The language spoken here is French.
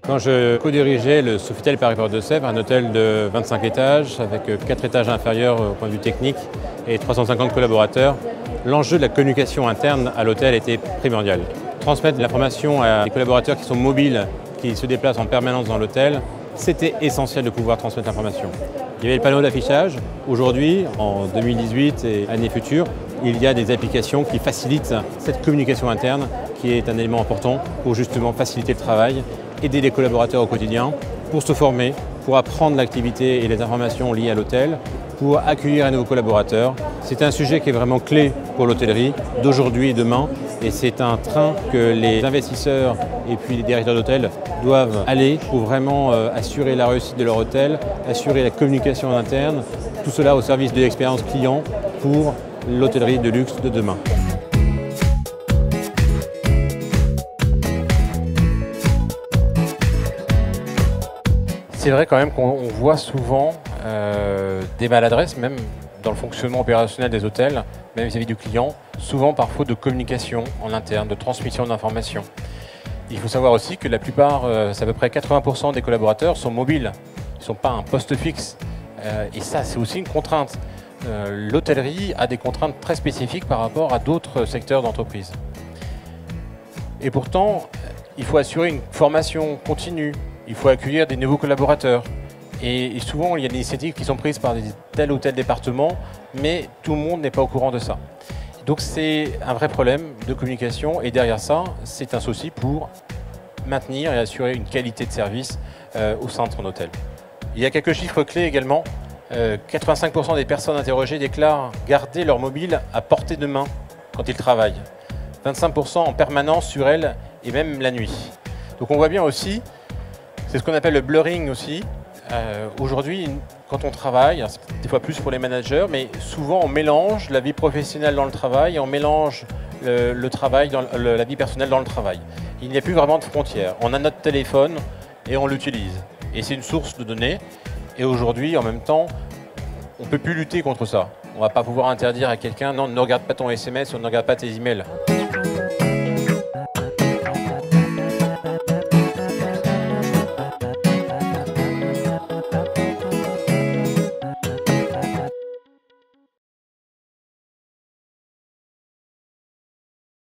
Quand je co-dirigeais le Sofitel Paris-Porte de Sèvres, un hôtel de 25 étages avec 4 étages inférieurs au point de vue technique et 350 collaborateurs, l'enjeu de la communication interne à l'hôtel était primordial. Transmettre l'information à des collaborateurs qui sont mobiles, qui se déplacent en permanence dans l'hôtel, c'était essentiel de pouvoir transmettre l'information. Il y avait le panneau d'affichage. Aujourd'hui, en 2018 et années futures, il y a des applications qui facilitent cette communication interne qui est un élément important pour justement faciliter le travail, aider les collaborateurs au quotidien pour se former, pour apprendre l'activité et les informations liées à l'hôtel, pour accueillir un nouveau collaborateur. C'est un sujet qui est vraiment clé pour l'hôtellerie d'aujourd'hui et demain et c'est un train que les investisseurs et puis les directeurs d'hôtel doivent aller pour vraiment assurer la réussite de leur hôtel, assurer la communication interne, tout cela au service de l'expérience client pour l'hôtellerie de luxe de demain. C'est vrai quand même qu'on voit souvent des maladresses, même dans le fonctionnement opérationnel des hôtels, même vis-à-vis du client, souvent par faute de communication en interne, de transmission d'informations. Il faut savoir aussi que la plupart, c'est à peu près 80% des collaborateurs sont mobiles, ils ne sont pas un poste fixe. Et ça, c'est aussi une contrainte. L'hôtellerie a des contraintes très spécifiques par rapport à d'autres secteurs d'entreprise. Et pourtant, il faut assurer une formation continue, il faut accueillir des nouveaux collaborateurs. Et souvent, il y a des initiatives qui sont prises par tel ou tel département, mais tout le monde n'est pas au courant de ça. Donc c'est un vrai problème de communication et derrière ça, c'est un souci pour maintenir et assurer une qualité de service au sein de son hôtel. Il y a quelques chiffres clés également. 85% des personnes interrogées déclarent garder leur mobile à portée de main quand ils travaillent. 25% en permanence sur elles et même la nuit. Donc on voit bien aussi, c'est ce qu'on appelle le blurring aussi. Aujourd'hui, quand on travaille, des fois plus pour les managers, mais souvent on mélange la vie professionnelle dans le travail et on mélange le travail dans la vie personnelle dans le travail. Il n'y a plus vraiment de frontières. On a notre téléphone et on l'utilise. Et c'est une source de données. Et aujourd'hui, en même temps, on ne peut plus lutter contre ça. On ne va pas pouvoir interdire à quelqu'un, non, ne regarde pas ton SMS ou ne regarde pas tes emails.